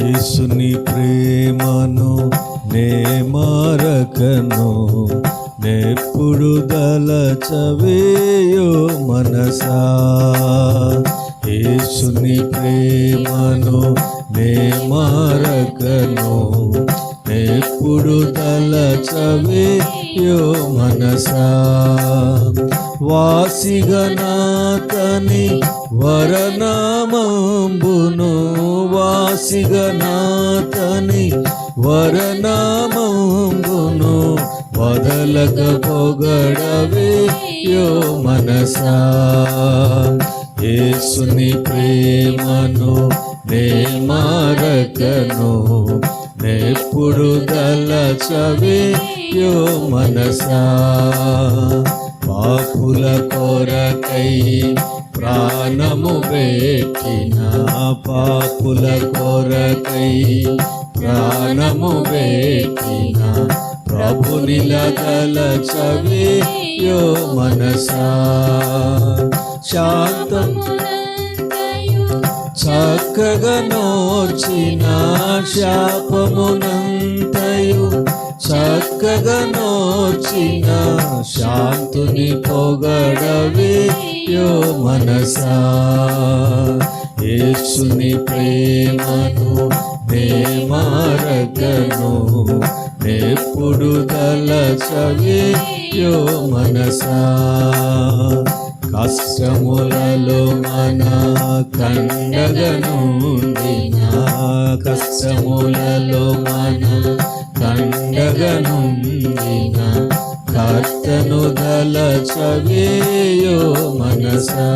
యేసుని ప్రేమను నే మారకను, నెప్పుడు దలచవేయో మనసా. యేసుని ప్రేమను నే మారకను, నెప్పుడు దలచవేయో మనసా. వాసిగనాతని వరనామంబును, వాసిగనాతని వరనామంబును వదలక పొగడవేయో మనసా. యేసుని ప్రేమను నే మారకను, నెప్పుడు దలచవేయో మనసా. పాపుల కొరకై ప్రాణము పెట్టిన, పాపుల కొరకై ప్రాణము పెట్టిన ప్రభునిలా దలచవేయో మనసా. శాంతం చక్కగా నోచిన శాపమునంతయు, చక్కగా నోచిన శాంతుని పొగడవేయో మనసా. యేసుని ప్రేమను నే మారకను, నెప్పుడు దలచవేయో మనసా. కష్టములలో మన కండగనుండిన, కష్టములలో మన కండగనుండిన కర్తను దలచవేయో మనసా.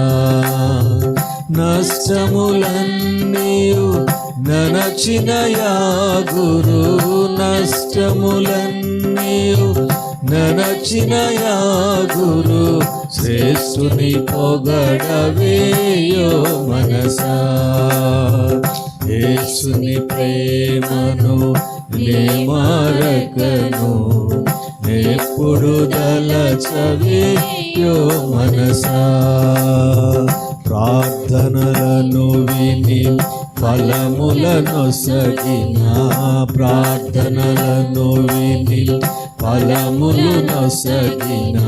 నష్టములన్నీయు ననచిన యాగురు, నష్టములన్నీయు ననచిన యాగురు శ్రేష్ఠుని పొగడవేయో మనసా. యేసుని ప్రేమను నే మారకను, నెప్పుడు దలచవేయో మనసా. ప్రార్థనలను విని ఫలములనొసగిన, ప్రార్థనలను విని ఫలములనొసగిన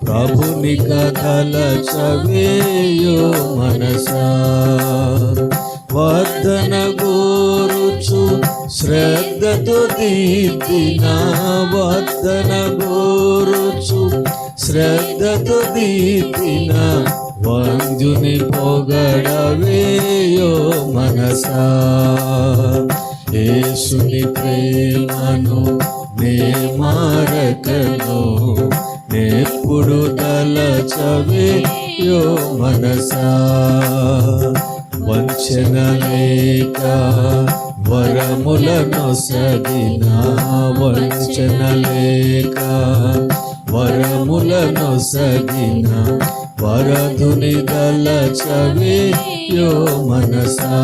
ప్రభునిక దలచవేయో మనసా. వర్ధన గోరుచు శ్రద్ధతో దిద్దిన, వర్ధన గోరుచు శ్రద్ధతో దిద్దిన వంజుని పొగడవేయో మనసా. యేసుని ప్రేమను నే మారకను, నెప్పుడు దలచవేయో మనసా. వంచన లేక వరములనొసగిన, వంచన లేక వరములనొసగిన వరధుని దలచవేయో మనసా.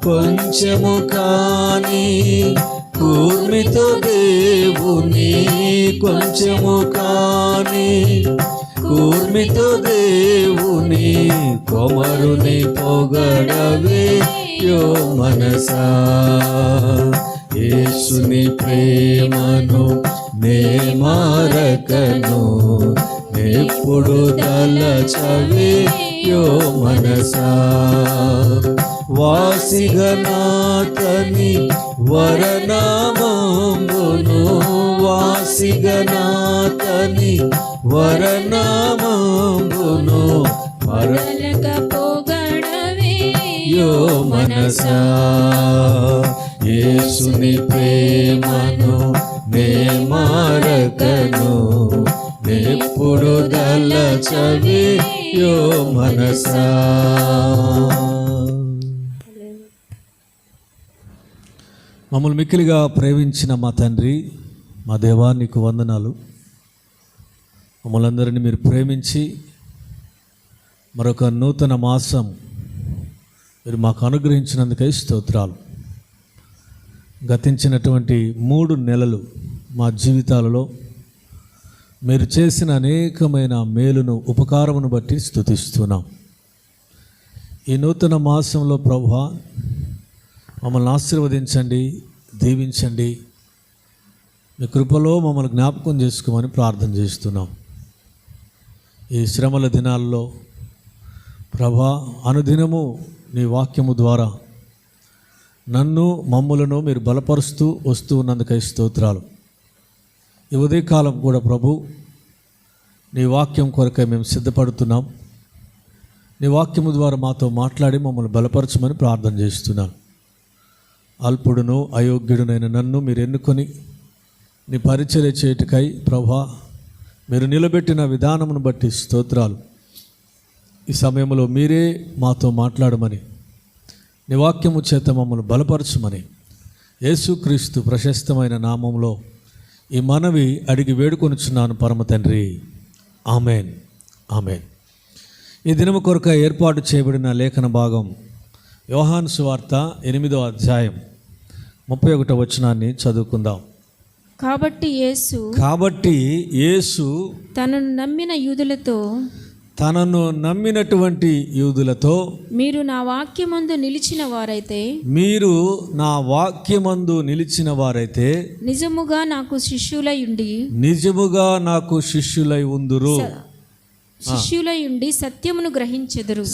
కొంచెము కాని కూర్మితో దేవుని, కొంచెము కాని కూర్మితో దేవుని కొమరుని పొగడవేయో మనసా. యేసుని ప్రేమను నే మారకను, నెప్పుడు దలచవేయో మనసా. వాసిగనాతని వరనామంబును, వాసిగనాతని వరనామంబును వదలక పొగడవేయో మనసా. యేసుని ప్రేమను నే మారకను, నెప్పుడు దలచవేయో మనసా. మమ్మల్ని మిక్కిలిగా ప్రేమించిన మా తండ్రి, మా దేవా, నీకు వందనాలు. మమ్మల్ని అందరినీ మీరు ప్రేమించి మరొక నూతన మాసం మీరు మాకు అనుగ్రహించినందుకై స్తోత్రాలు. గతించినటువంటి 3 నెలలు మా జీవితాలలో మీరు చేసిన అనేకమైన మేలును, ఉపకారమును బట్టి స్తుతిస్తున్నాం. ఈ నూతన మాసంలో ప్రభువా, మమ్మల్ని ఆశీర్వదించండి, దీవించండి. మీ కృపలో మమ్మల్ని జ్ఞాపకం చేసుకోమని ప్రార్థన చేస్తున్నాం. ఈ శ్రమల దినాల్లో ప్రభా, అనుదినము నీ వాక్యము ద్వారా నన్ను మమ్ములను మీరు బలపరుస్తూ వస్తూ ఉన్నందుకై స్తోత్రాలు. ఈ ఉదయకాలం కూడా ప్రభు, నీ వాక్యం కొరకై మేము సిద్ధపడుతున్నాం. నీ వాక్యము ద్వారా మాతో మాట్లాడి మమ్మల్ని బలపరచమని ప్రార్థన చేస్తున్నాను. అల్పుడును అయోగ్యుడునైన నన్ను మీరు ఎన్నుకొని నీ పరిచర్య చేయుటకై ప్రభా, మీరు నిలబెట్టిన విధానమును బట్టి స్తోత్రాలు. ఈ సమయంలో మీరే మాతో మాట్లాడమని, నీ వాక్యము చేత మమ్మల్ని బలపరచమని యేసుక్రీస్తు ప్రశస్తమైన నామంలో ఈ మనవి అడిగి వేడుకొనుచున్నాను పరమ తండ్రి. Amen, amen. ఈ దినము కొరక ఏర్పాటు చేయబడిన లేఖన భాగం యోహాను సువార్త 8వ అధ్యాయం 31వ వచనాన్ని చదువుకుందాం. కాబట్టి యేసు తనను నమ్మినటువంటి యూదులతో మీరు నా వాక్యమందు నిలిచిన వారైతే నిజముగా నాకు శిష్యులై ఉందురు.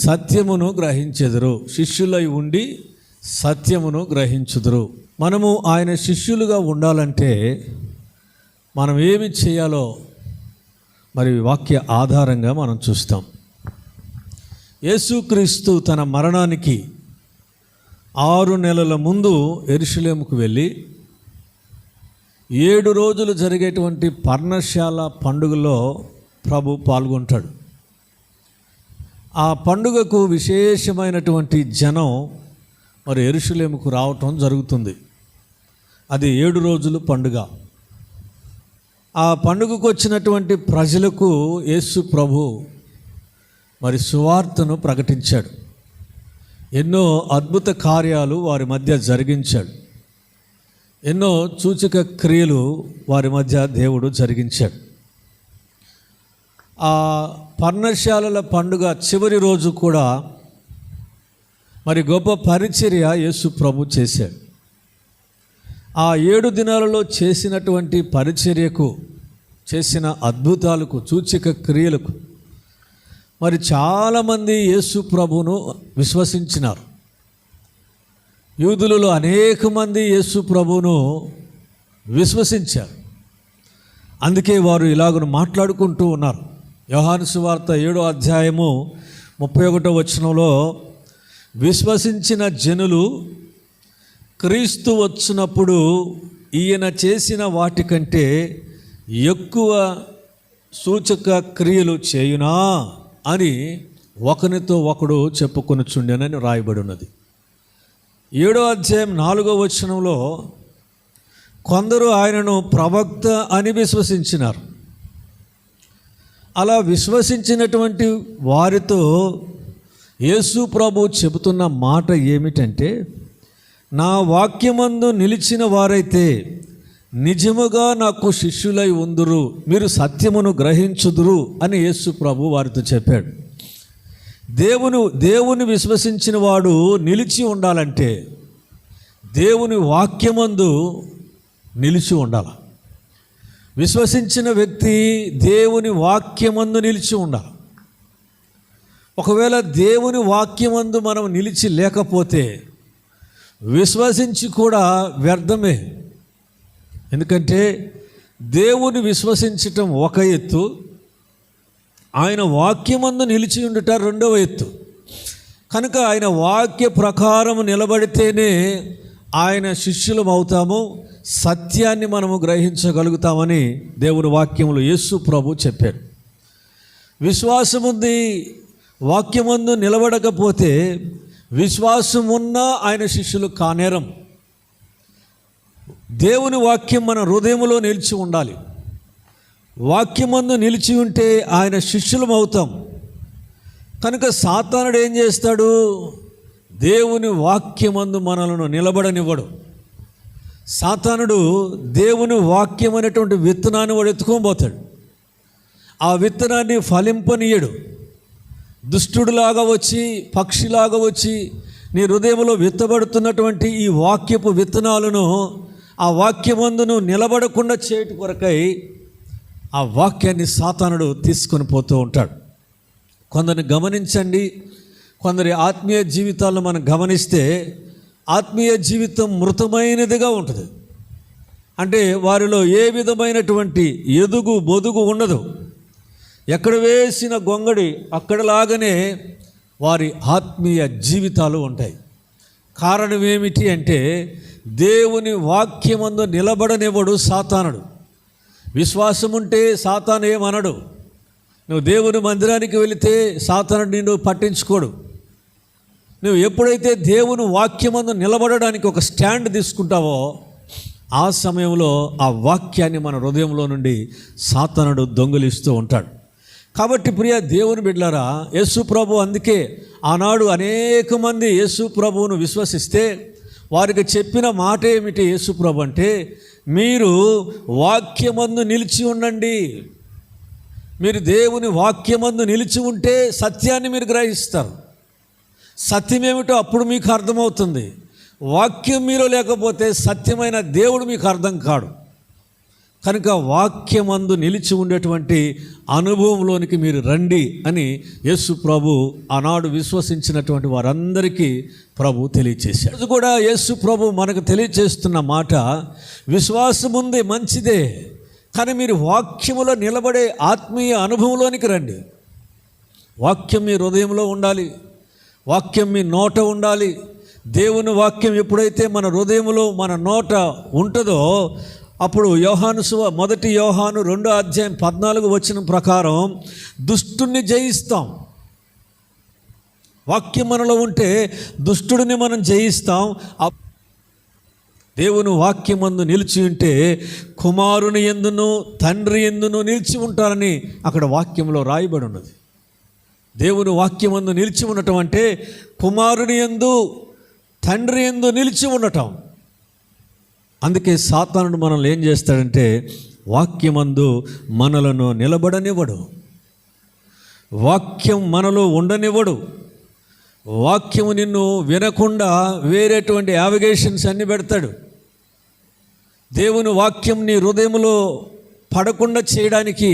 సత్యమును గ్రహించెదరు. శిష్యులై ఉండి సత్యమును గ్రహించుదురు. మనము ఆయన శిష్యులుగా ఉండాలంటే మనం ఏమి చేయాలో మరి వాక్య ఆధారంగా మనం చూస్తాం. యేసుక్రీస్తు తన మరణానికి 6 నెలల ముందు యెరూషలేముకు వెళ్ళి 7 రోజులు జరిగేటువంటి పర్ణశాల పండుగలో ప్రభు పాల్గొంటాడు. ఆ పండుగకు విశేషమైనటువంటి జనం మరి యెరూషలేముకు రావటం జరుగుతుంది. అది 7 రోజులు పండుగ. ఆ పండుగకు వచ్చినటువంటి ప్రజలకు యేసు ప్రభు మరి సువార్తను ప్రకటించాడు. ఎన్నో అద్భుత కార్యాలు వారి మధ్య జరిగించాడు. ఎన్నో సూచక క్రియలు వారి మధ్య దేవుడు జరిగించాడు. ఆ పర్ణశాలల పండుగ చివరి రోజు కూడా మరి గొప్ప పరిచర్య యేసు ప్రభు చేశాడు. ఆ 7 దినాలలో చేసినటువంటి పరిచర్యకు, చేసిన అద్భుతాలకు, సూచక క్రియలకు మరి చాలామంది యేసు ప్రభును విశ్వసించినారు. యూదులలో అనేక మంది యేసు ప్రభును విశ్వసించారు. అందుకే వారు ఇలాగ మాట్లాడుకుంటూ ఉన్నారు. యోహాను సువార్త 7వ అధ్యాయము 31వ వచనంలో, విశ్వసించిన జనులు క్రీస్తు వచ్చినప్పుడు ఈయన చేసిన వాటికంటే ఎక్కువ సూచక క్రియలు చేయునా అని ఒకరితో ఒకడు చెప్పుకొనుచుండెనని రాయబడి ఉన్నది. 7వ అధ్యాయం 4వ వచనంలో కొందరు ఆయనను ప్రవక్త అని విశ్వసించినారు. అలా విశ్వసించినటువంటి వారితో యేసు ప్రభు చెబుతున్న మాట ఏమిటంటే, నా వాక్యమందు నిలిచిన వారైతే నిజముగా నాకు శిష్యులై ఉందురు, మీరు సత్యమును గ్రహించుదురు అని యేసు ప్రభు వారితో చెప్పాడు. దేవుని విశ్వసించిన వాడు నిలిచి ఉండాలంటే దేవుని వాక్యమందు నిలిచి ఉండాలి. విశ్వసించిన వ్యక్తి దేవుని వాక్యమందు నిలిచి ఉండాలి. ఒకవేళ దేవుని వాక్యమందు మనం నిలిచి లేకపోతే విశ్వసించి కూడా వ్యర్థమే. ఎందుకంటే దేవుని విశ్వసించటం ఒక ఎత్తు, ఆయన వాక్యమందు నిలిచి ఉండుట రెండవ ఎత్తు. కనుక ఆయన వాక్య ప్రకారం నిలబడితేనే ఆయన శిష్యులం అవుతాము, సత్యాన్ని మనము గ్రహించగలుగుతామని దేవుని వాక్యములు యేసు ప్రభు చెప్పాడు. విశ్వాసముంది వాక్యమందు నిలబడకపోతే విశ్వాసమున్నా ఆయన శిష్యులు కానేరం. దేవుని వాక్యం మన హృదయంలో నిలిచి ఉండాలి. వాక్యమందు నిలిచి ఉంటే ఆయన శిష్యులం అవుతాం. కనుక సాతానుడు ఏం చేస్తాడు? దేవుని వాక్యమందు మనలను నిలబడనివ్వడు. సాతానుడు దేవుని వాక్యం అనేటువంటి విత్తనాన్ని వాడు ఎత్తుకొని పోతాడు. ఆ విత్తనాన్ని ఫలింపనీయడు. దుష్టుడిలాగా వచ్చి, పక్షిలాగా వచ్చి నీ హృదయంలో విత్తబడుతున్నటువంటి ఈ వాక్యపు విత్తనాలను ఆ వాక్యమందును నిలబడకుండా చేయట కొరకై ఆ వాక్యాన్ని సాతానుడు తీసుకొని పోతూ ఉంటాడు. కొందరిని గమనించండి, కొందరి ఆత్మీయ జీవితాలను మనం గమనిస్తే ఆత్మీయ జీవితం మృతమైనదిగా ఉంటుంది. అంటే వారిలో ఏ విధమైనటువంటి ఎదుగు బొదుగు ఉండదు. ఎక్కడ వేసిన గొంగడి అక్కడలాగానే వారి ఆత్మీయ జీవితాలు ఉంటాయి. కారణం ఏమిటి అంటే దేవుని వాక్యమందు నిలబడనివ్వడు సాతానుడు. విశ్వాసం ఉంటే సాతాను ఏమనడు. నువ్వు దేవుని మందిరానికి వెళితే సాతానుడు నిన్ను పట్టించుకోడు. నువ్వు ఎప్పుడైతే దేవుని వాక్యమందు నిలబడడానికి ఒక స్టాండ్ తీసుకుంటావో ఆ సమయంలో ఆ వాక్యాన్ని మన హృదయంలో నుండి సాతానుడు దొంగిలిస్తూ ఉంటాడు. కాబట్టి ప్రియ దేవుని బిడ్డలారా, యేసు ప్రభు అందుకే ఆనాడు అనేక మంది యేసు ప్రభువును విశ్వసిస్తే వారికి చెప్పిన మాట ఏమిటి? యేసు ప్రభు అంటే, మీరు వాక్యమందు నిలిచి ఉండండి. మీరు దేవుని వాక్యమందు నిలిచి ఉంటే సత్యాన్ని మీరు గ్రహిస్తారు. సత్యం ఏమిటో అప్పుడు మీకు అర్థమవుతుంది. వాక్యం మీలో లేకపోతే సత్యమైన దేవుడు మీకు అర్థం కాడు. కనుక వాక్యమందు నిలిచి ఉండేటువంటి అనుభవంలోనికి మీరు రండి అని యేసు ప్రభు ఆనాడు విశ్వసించినటువంటి వారందరికీ ప్రభు తెలియచేశాడు. ఈరోజు కూడా యేసు ప్రభు మనకు తెలియచేస్తున్న మాట, విశ్వాసం ఉంది మంచిదే, కానీ మీరు వాక్యములో నిలబడే ఆత్మీయ అనుభవంలోనికి రండి. వాక్యం మీ హృదయంలో ఉండాలి, వాక్యం మీ నోట ఉండాలి. దేవుని వాక్యం ఎప్పుడైతే మన హృదయంలో మన నోట ఉంటుందో అప్పుడు మొదటి యోహాను 2:14 ప్రకారం దుష్టుని జయిస్తాం. వాక్యం మనలో ఉంటే దుష్టుడిని మనం జయిస్తాం. దేవుని వాక్యమందు నిలిచి ఉంటే కుమారుని యందును తండ్రి యందును నిలిచి ఉంటారని అక్కడ వాక్యంలో రాయబడి ఉన్నది. దేవుని వాక్యమందు నిలిచి ఉండటం అంటే కుమారుని యందు తండ్రి యందు నిలిచి ఉండటం. అందుకే సాతానుడు మనల్ని ఏం చేస్తాడంటే వాక్యమందు మనలను నిలబడనివ్వడు, వాక్యం మనలో ఉండనివ్వడు. వాక్యము నిన్ను వినకుండా వేరేటువంటి యావిగేషన్స్ అన్నీ పెడతాడు. దేవుని వాక్యం నీ హృదయంలో పడకుండా చేయడానికి,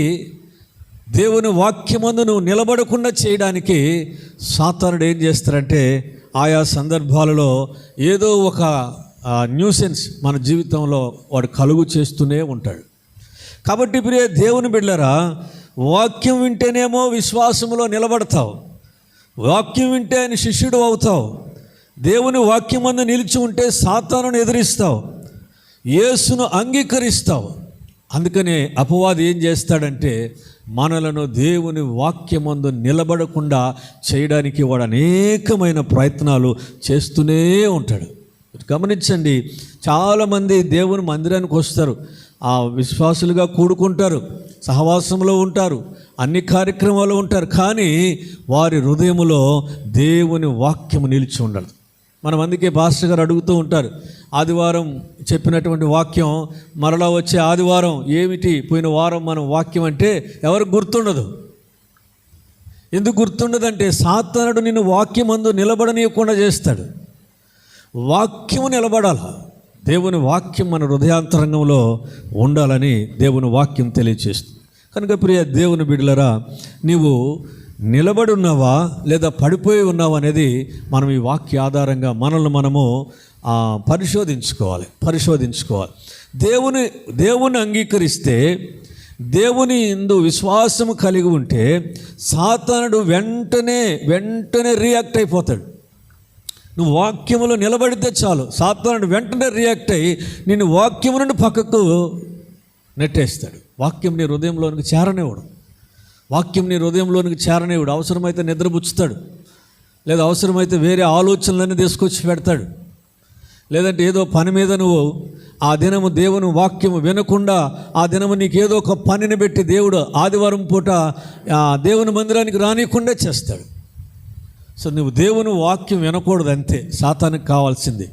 దేవుని వాక్యమందు నువ్వు నిలబడకుండా చేయడానికి సాతానుడు ఏం చేస్తాడంటే ఆయా సందర్భాలలో ఏదో ఒక న్యూసెన్స్ మన జీవితంలో వాడు కలుగు చేస్తూనే ఉంటాడు. కాబట్టి ప్రియ దేవుని బిడ్డలారా, వాక్యం వింటేనేమో విశ్వాసములో నిలబడతావు, వాక్యం వింటే ఆయన శిష్యుడు అవుతావు. దేవుని వాక్యమందు నిలిచి ఉంటే సాతానును ఎదిరిస్తావు, యేసును అంగీకరిస్తావు. అందుకనే అపవాది ఏం చేస్తాడంటే మనలను దేవుని వాక్యమందు నిలబడకుండా చేయడానికి వాడు అనేకమైన ప్రయత్నాలు చేస్తూనే ఉంటాడు. గమనించండి, చాలామంది దేవుని మందిరానికి వస్తారు, ఆ విశ్వాసులుగా కూడుకుంటారు, సహవాసంలో ఉంటారు, అన్ని కార్యక్రమాలు ఉంటారు, కానీ వారి హృదయములో దేవుని వాక్యము నిలిచి ఉండదు. మనం అందుకే పాస్టర్ గారు అడుగుతూ ఉంటారు, ఆదివారం చెప్పినటువంటి వాక్యం మరలా వచ్చే ఆదివారం ఏమిటి, పోయిన వారం మనం వాక్యం అంటే ఎవరికి గుర్తుండదు. ఎందుకు గుర్తుండదంటే సాతానుడు నిన్ను వాక్యమందు నిలబడనీయకుండా చేస్తాడు. వాక్యము నిలబడాల, దేవుని వాక్యం మన హృదయాంతరంగంలో ఉండాలని దేవుని వాక్యం తెలియజేస్తుంది. కనుక ప్రియ దేవుని బిడ్డలారా, నీవు నిలబడి ఉన్నావా లేదా పడిపోయి ఉన్నావా అనేది మనం ఈ వాక్య ఆధారంగా మనల్ని మనము పరిశోధించుకోవాలి. దేవుని అంగీకరిస్తే, దేవుని యందు విశ్వాసము కలిగి ఉంటే సాతానుడు వెంటనే రియాక్ట్ అయిపోతాడు. నువ్వు వాక్యములో నిలబడితే చాలు, సాతానుడు వెంటనే రియాక్ట్ అయ్యి నిన్ను వాక్యము నుండి పక్కకు నెట్టేస్తాడు. వాక్యం నీ హృదయంలోనికి చేరనివ్వడు. అవసరమైతే నిద్రపుచ్చుతాడు, లేదా అవసరమైతే వేరే ఆలోచనలన్నీ తీసుకొచ్చి పెడతాడు. లేదంటే ఏదో పని మీద నువ్వు ఆ దినము దేవుని వాక్యము వినకుండా ఆ దినము నీకు ఏదో ఒక పనిని పెట్టి దేవుడు ఆదివారం పూట దేవుని మందిరానికి రానియకుండా చేస్తాడు. సో నువ్వు దేవుని వాక్యం వినకూడదు, అంతే సాతానికి కావాల్సింది.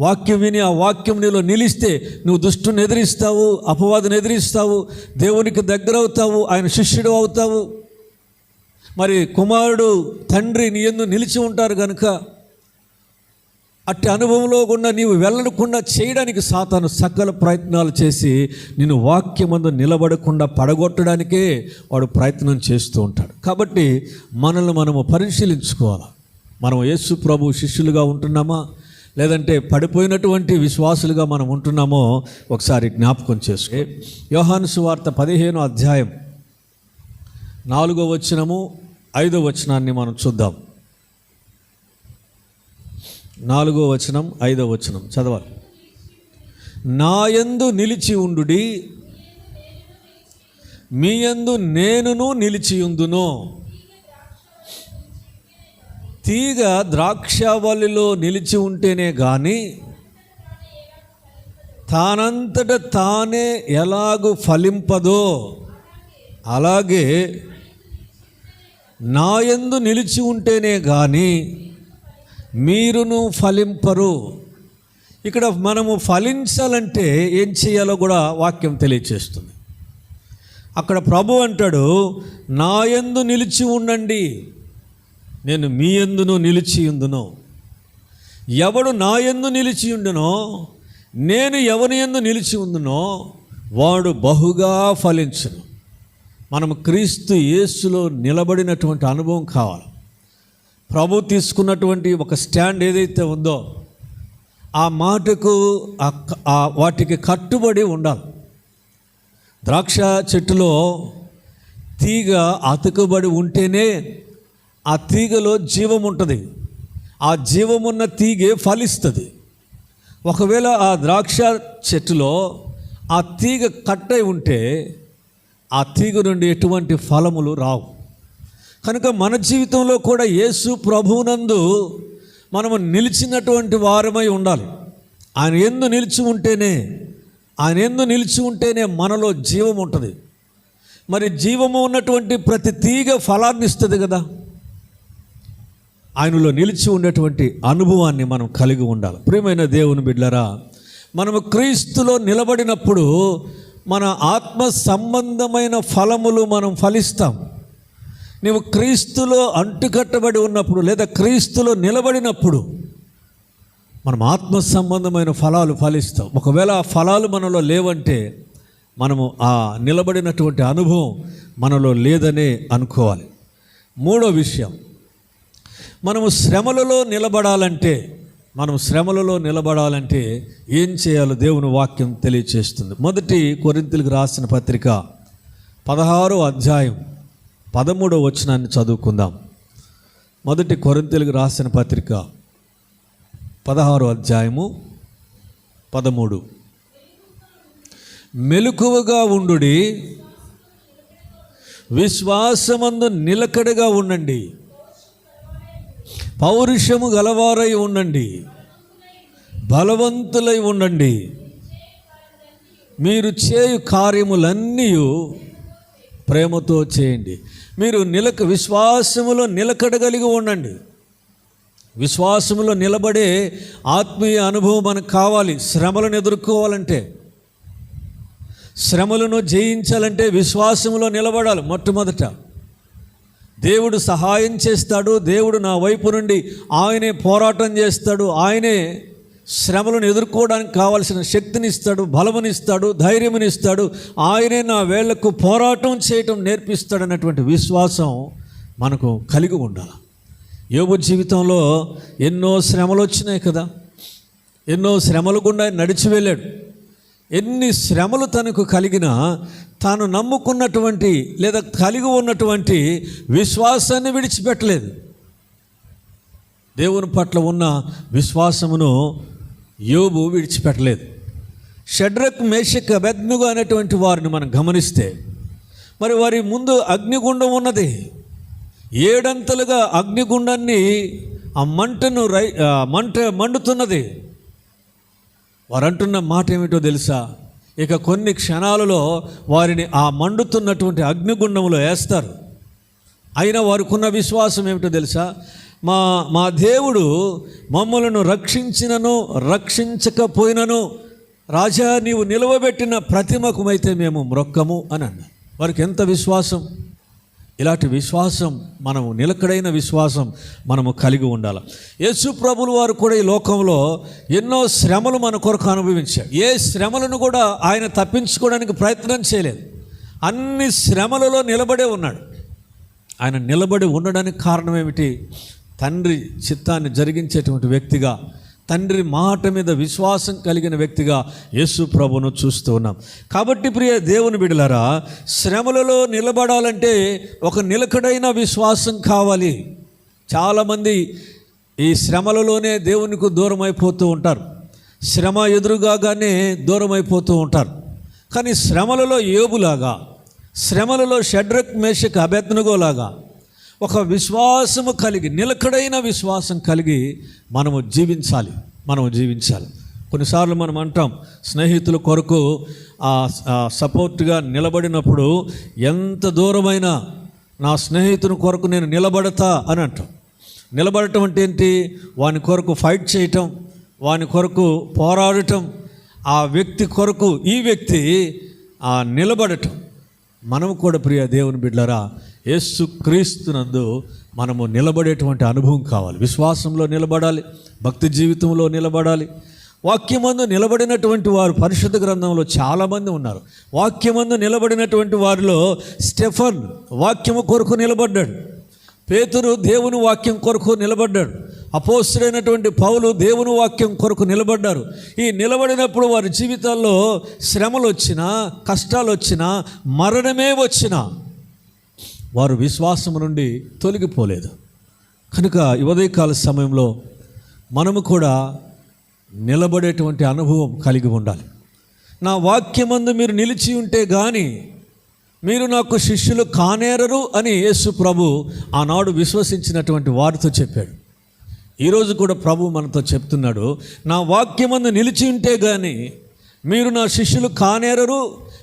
వాక్యం విని ఆ వాక్యం నీలో నిలిస్తే నువ్వు దుష్టుని ఎదిరిస్తావు, అపవాదిని ఎదిరిస్తావు, దేవునికి దగ్గర అవుతావు, ఆయన శిష్యుడు అవుతావు. మరి కుమారుడు తండ్రి నీ యందు నిలిచి ఉంటారు కనుక అట్టి అనుభవంలో గుండా నీవు వెళ్ళకుండా చేయడానికి సాతాను సకల ప్రయత్నాలు చేసి నిన్ను వాక్యమందు నిలబడకుండా పడగొట్టడానికే వాడు ప్రయత్నం చేస్తూ ఉంటాడు. కాబట్టి మనల్ని మనము పరిశీలించుకోవాలి. మనం యేసు ప్రభు శిష్యులుగా ఉంటున్నామా, లేదంటే పడిపోయినటువంటి విశ్వాసులుగా మనం ఉంటున్నామో ఒకసారి జ్ఞాపకం చేసుకో. యోహాను సువార్త 15వ అధ్యాయం 4వ వచనము 5వ వచనాన్ని మనం చూద్దాం. 4వ వచనం 5వ వచనం చదవాలి. నాయందు నిలిచి ఉండుడి, మీ యందు నేనును నిలిచియుందును. తీగ ద్రాక్షావల్లిలో నిలిచి ఉంటేనే కానీ తానంతట తానే ఎలాగూ ఫలింపదో, అలాగే నాయందు నిలిచి ఉంటేనే కానీ మీరును ఫలింపరు. ఇక్కడ మనము ఫలించాలంటే ఏం చేయాలో కూడా వాక్యం తెలియచేస్తుంది. అక్కడ ప్రభు అంటాడు, నాయందు నిలిచి ఉండండి, నేను మీ యందును నిలిచి ఉందును. ఎవడు నా యందు నిలిచి ఉండునో, నేను ఎవరి యందు నిలిచి ఉందునో వాడు బహుగా ఫలించును. మనం క్రీస్తు యేసులో నిలబడినటువంటి అనుభవం కావాలి. ప్రభు తీసుకున్నటువంటి ఒక స్టాండ్ ఏదైతే ఉందో ఆ మాటకు వాటికి కట్టుబడి ఉండాలి. ద్రాక్ష చెట్టులో తీగ అతుకుబడి ఉంటేనే ఆ తీగలో జీవం ఉంటుంది. ఆ జీవమున్న తీగే ఫలిస్తుంది. ఒకవేళ ఆ ద్రాక్ష చెట్టులో ఆ తీగ కట్టై ఉంటే ఆ తీగ నుండి ఎటువంటి ఫలములు రావు. కనుక మన జీవితంలో కూడా యేసు ప్రభువునందు మనము నిలిచినటువంటి వారమై ఉండాలి. ఆయన యందు నిలిచి ఉంటేనే మనలో జీవం ఉంటుంది. మరి జీవము ఉన్నటువంటి ప్రతి తీగ ఫలాన్ని ఇస్తుంది కదా. ఆయనలో నిలిచి ఉండేటువంటి అనుభవాన్ని మనం కలిగి ఉండాలి. ప్రియమైన దేవుని బిడ్డలారా, మనము క్రీస్తులో నిలబడినప్పుడు మన ఆత్మ సంబంధమైన ఫలములు మనం ఫలిస్తాం. నీవు క్రీస్తులో అంటుకట్టబడి ఉన్నప్పుడు లేదా క్రీస్తులో నిలబడినప్పుడు మనం ఆత్మ సంబంధమైన ఫలాలు ఫలిస్తాం. ఒకవేళ ఆ ఫలాలు మనలో లేవంటే మనము ఆ నిలబడినటువంటి అనుభవం మనలో లేదనే అనుకోవాలి. మూడో విషయం, మనము శ్రమలలో నిలబడాలంటే ఏం చేయాలో దేవుని వాక్యం తెలియచేస్తుంది. మొదటి కొరింథీయులకు రాసిన పత్రిక 16వ అధ్యాయం 13వ వచనాన్ని చదువుకుందాం. మొదటి కొరింథీయులకు రాసిన పత్రిక 16వ అధ్యాయము 13. మెలకువగా ఉండుడి, విశ్వాసమందు నిలకడగా ఉండండి, పౌరుషము గలవారై ఉండండి, బలవంతులై ఉండండి. మీరు చేయు కార్యములన్నీ ప్రేమతో చేయండి. మీరు విశ్వాసములో నిలకడగలిగి ఉండండి. విశ్వాసములో నిలబడే ఆత్మీయ అనుభవం మనకు కావాలి. శ్రమలను ఎదుర్కోవాలంటే, శ్రమలను జయించాలంటే విశ్వాసములో నిలబడాలి. మొట్టమొదట దేవుడు సహాయం చేస్తాడు. దేవుడు నా వైపు నుండి ఆయనే పోరాటం చేస్తాడు. ఆయనే శ్రమలను ఎదుర్కోవడానికి కావాల్సిన శక్తినిస్తాడు, బలమునిస్తాడు, ధైర్యమునిస్తాడు. ఆయనే నా వేళ్లకు పోరాటం చేయటం నేర్పిస్తాడు అన్నటువంటి విశ్వాసం మనకు కలిగి ఉండాలి. యోబు జీవితంలో ఎన్నో శ్రమలు వచ్చినాయి కదా. ఎన్నో శ్రమల గుండా నడిచి వెళ్ళాడు. ఎన్ని శ్రమలు తనకు కలిగినా తాను నమ్ముకున్నటువంటి లేదా కలిగి ఉన్నటువంటి విశ్వాసాన్ని విడిచిపెట్టలేదు. దేవుని పట్ల ఉన్న విశ్వాసమును యోబు విడిచిపెట్టలేదు. షడ్రక్, మేషక్, అబేద్నెగో అనేటువంటి వారిని మనం గమనిస్తే మరి వారి ముందు అగ్నిగుండం ఉన్నది. 7 అంతలుగా అగ్నిగుండాన్ని ఆ మంట మండుతున్నది. వారు అంటున్న మాట ఏమిటో తెలుసా? ఇక కొన్ని క్షణాలలో వారిని ఆ మండుతున్నటువంటి అగ్నిగుండంలో వేస్తారు. అయినా వారికున్న విశ్వాసం ఏమిటో తెలుసా? మా దేవుడు మమ్మలను రక్షించినను రక్షించకపోయినను రాజా నీవు నిలవబెట్టిన ప్రతిమకుమైతే మేము మ్రొక్కము అని అన్నారు. వారికి ఎంత విశ్వాసం! ఇలాంటి విశ్వాసం, మనము నిలకడైన విశ్వాసం మనము కలిగి ఉండాలి. యేసు ప్రభులు వారు కూడా ఈ లోకంలో ఎన్నో శ్రమలు మన కొరకు అనుభవించారు. ఏ శ్రమలను కూడా ఆయన తప్పించుకోవడానికి ప్రయత్నం చేయలేదు. అన్ని శ్రమలలో నిలబడే ఉన్నాడు. ఆయన నిలబడి ఉండడానికి కారణం ఏమిటి? తండ్రి చిత్తాన్ని జరిగించేటువంటి వ్యక్తిగా, తండ్రి మాట మీద విశ్వాసం కలిగిన వ్యక్తిగా యేసు ప్రభువును చూస్తూ ఉన్నాం. కాబట్టి ప్రియ దేవుని బిడ్డలారా, శ్రమలలో నిలబడాలంటే ఒక నిలకడైన విశ్వాసం కావాలి. చాలామంది ఈ శ్రమలలోనే దేవునికి దూరం అయిపోతూ ఉంటారు. శ్రమ ఎదురుగానే దూరం అయిపోతూ ఉంటారు. కానీ శ్రమలలో యోబులాగా, శ్రమలలో షడ్రక్ మేషక్ అబేద్నెగోలాగా ఒక విశ్వాసము కలిగి, నిలకడైన విశ్వాసం కలిగి మనము జీవించాలి. కొన్నిసార్లు మనం అంటాం, స్నేహితుల కొరకు సపోర్ట్గా నిలబడినప్పుడు ఎంత దూరమైనా నా స్నేహితుని కొరకు నేను నిలబడతా అని అంటాం. నిలబడటం అంటే ఏంటి? వాని కొరకు ఫైట్ చేయటం, వాని కొరకు పోరాడటం, ఆ వ్యక్తి కొరకు ఈ వ్యక్తి నిలబడటం. మనము కూడా ప్రియ దేవుని బిడ్డలారా, యేసు క్రీస్తునందు మనము నిలబడేటువంటి అనుభవం కావాలి. విశ్వాసంలో నిలబడాలి, భక్తి జీవితంలో నిలబడాలి. వాక్యమందు నిలబడినటువంటి వారు పరిశుద్ధ గ్రంథంలో చాలామంది ఉన్నారు. వాక్యమందు నిలబడినటువంటి వారిలో స్టెఫన్ వాక్యము కొరకు నిలబడ్డాడు. పేతురు దేవుని వాక్యం కొరకు నిలబడ్డాడు. అపోస్తలుడైనటువంటి పౌలు దేవుని వాక్యం కొరకు నిలబడ్డారు. ఈ నిలబడినప్పుడు వారి జీవితాల్లో శ్రమలు వచ్చినా, కష్టాలు వచ్చినా, మరణమే వచ్చినా వారు విశ్వాసం నుండి తొలగిపోలేదు. కనుక ఈ ఉదయకాల సమయంలో మనము కూడా నిలబడేటువంటి అనుభవం కలిగి ఉండాలి. నా వాక్యమందు మీరు నిలిచి ఉంటే కానీ మీరు నాకు శిష్యులు కానేరరు అని యేసు ప్రభు ఆనాడు విశ్వసించినటువంటి వారితో చెప్పాడు. ఈరోజు కూడా ప్రభు మనతో చెప్తున్నాడు, నా వాక్యమందు నిలిచి ఉంటే కానీ మీరు నా శిష్యులు కానేరరు,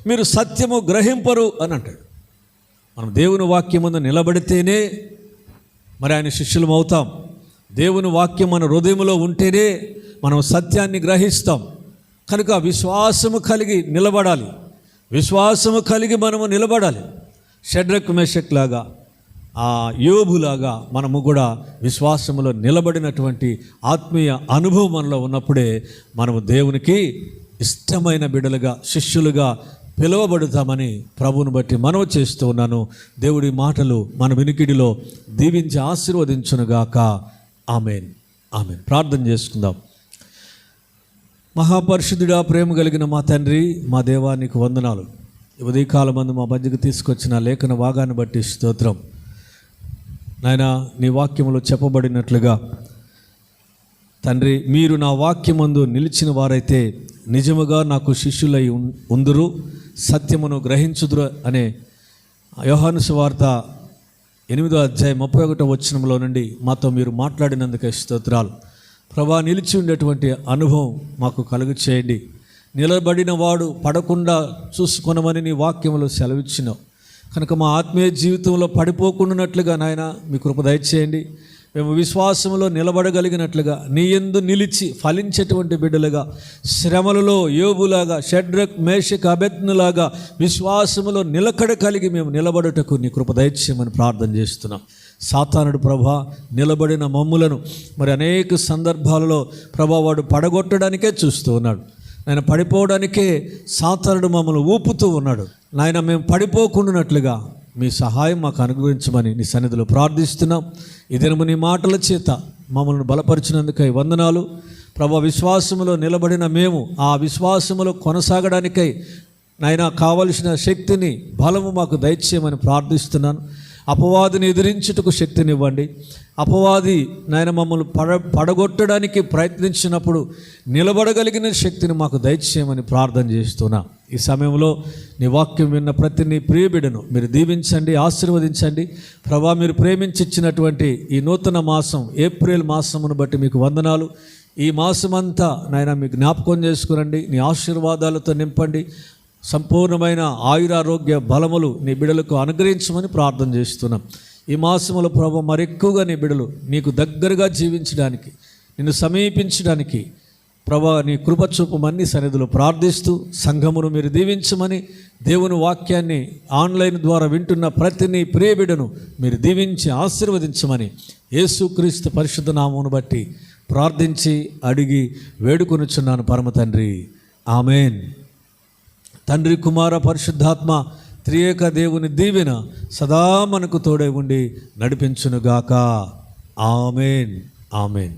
మీరు సత్యము గ్రహింపరు అని అంటాడు. మనం దేవుని వాక్యమందు నిలబడితేనే మరి ఆయన శిష్యులం అవుతాం. దేవుని వాక్యం మన హృదయంలో ఉంటేనే మనం సత్యాన్ని గ్రహిస్తాం. కనుక విశ్వాసము కలిగి నిలబడాలి. విశ్వాసము కలిగి మనము నిలబడాలి. షడ్రక్ మేషక్ లాగా, యోబులాగా మనము కూడా విశ్వాసములో నిలబడినటువంటి ఆత్మీయ అనుభవం మనలో ఉన్నప్పుడే మనము దేవునికి ఇష్టమైన బిడ్డలుగా, శిష్యులుగా పిలువబడుతామని ప్రభువును బట్టి మనవి చేస్తూ ఉన్నాను. దేవుడి మాటలు మన వినికిడిలో దీవించి ఆశీర్వదించునుగాక. Amen, amen. ప్రార్థన చేసుకుందాం. మహాపరిశుద్ధుడా, ప్రేమ కలిగిన మా తండ్రి, మా దేవా, నీకు వందనాలు. ఉదయకాలమందు మా మధ్యకు తీసుకొచ్చిన లేఖన భాగాన్ని బట్టి స్తోత్రం. నాయనా, నీ వాక్యములో చెప్పబడినట్లుగా తండ్రి, మీరు నా వాక్యమందు నిలిచిన వారైతే నిజముగా నాకు శిష్యులై ఉందురు, సత్యమును గ్రహించుదురు అనే యోహాను సువార్త 8వ అధ్యాయం 31వ వచనంలో నుండి మాతో మీరు మాట్లాడినందుకే స్తోత్రాలు. ప్రభా, నిలిచి ఉండేటువంటి అనుభవం మాకు కలుగు చేయండి. నిలబడిన వాడు పడకుండా చూసుకొనమని నీ వాక్యములో సెలవిచ్చినావు. కనుక మా ఆత్మీయ జీవితంలో పడిపోకుండానట్లుగా నాయన మీ కృప దయచేయండి. మేము విశ్వాసంలో నిలబడగలిగినట్లుగా, నీ యందు నిలిచి ఫలించేటువంటి బిడ్డలుగా, శ్రమలలో యోబులాగా, షడ్రక్ మేషక్ అబేద్నెగోలాగా విశ్వాసములో నిలకడ కలిగి మేము నిలబడుటకు నీ కృప దయచేయమని ప్రార్థన చేస్తున్నాం. సాతానుడు ప్రభా, నిలబడిన మమ్ములను మరి అనేక సందర్భాలలో ప్రభా వాడు పడగొట్టడానికే చూస్తూ ఉన్నాడు. ఆయన పడిపోవడానికే సాతానుడు మమ్మల్ని ఊపుతూ ఉన్నాడు. నాయన, మేము పడిపోకుండానట్లుగా మీ సహాయం మాకు అనుగ్రహించమని నీ సన్నిధిలో ప్రార్థిస్తున్నాం. ఈ దినము నీ మాటల చేత మమ్మల్ని బలపరిచినందుకై వందనాలు ప్రభా. విశ్వాసములో నిలబడిన మేము ఆ విశ్వాసములో కొనసాగడానికై నాయన కావలసిన శక్తిని, బలము మాకు దయచేయమని ప్రార్థిస్తున్నాను. అపవాదిని ఎదిరించుటకు శక్తినివ్వండి. అపవాది నాయన మమ్మల్ని పడగొట్టడానికి ప్రయత్నించినప్పుడు నిలబడగలిగిన శక్తిని మాకు దయచేయమని ప్రార్థన చేస్తున్నా. ఈ సమయంలో నీ వాక్యం విన్న ప్రతి నీ ప్రియబిడను మీరు దీవించండి, ఆశీర్వదించండి. ప్రభా, మీరు ప్రేమించిచ్చినటువంటి ఈ నూతన మాసం, ఏప్రిల్ మాసమును బట్టి మీకు వందనాలు. ఈ మాసమంతా నాయన మీ జ్ఞాపకం చేసుకురండి, నీ ఆశీర్వాదాలతో నింపండి. సంపూర్ణమైన ఆయురారోగ్య బలములు నీ బిడలకు అనుగ్రహించమని ప్రార్థన చేస్తున్నాం. ఈ మాసములో ప్రభు మరెక్కువగా నీ బిడలు నీకు దగ్గరగా జీవించడానికి, నిన్ను సమీపించడానికి ప్రభా నీ కృప చూపమని సన్నిధిలో ప్రార్థిస్తూ సంఘమును మీరు దీవించమని, దేవుని వాక్యాన్ని ఆన్లైన్ ద్వారా వింటున్న ప్రతి నీ ప్రియబిడను మీరు దీవించి ఆశీర్వదించమని యేసుక్రీస్తు పరిశుద్ధ నామమును బట్టి ప్రార్థించి అడిగి వేడుకొనుచున్నాను పరమ తండ్రి. ఆమెన్. తండ్రి, కుమార, పరిశుద్ధాత్మ త్రియేక దేవుని దీవెన సదా మనకు తోడై ఉండి నడిపించునుగాక. ఆమెన్. ఆమెన్.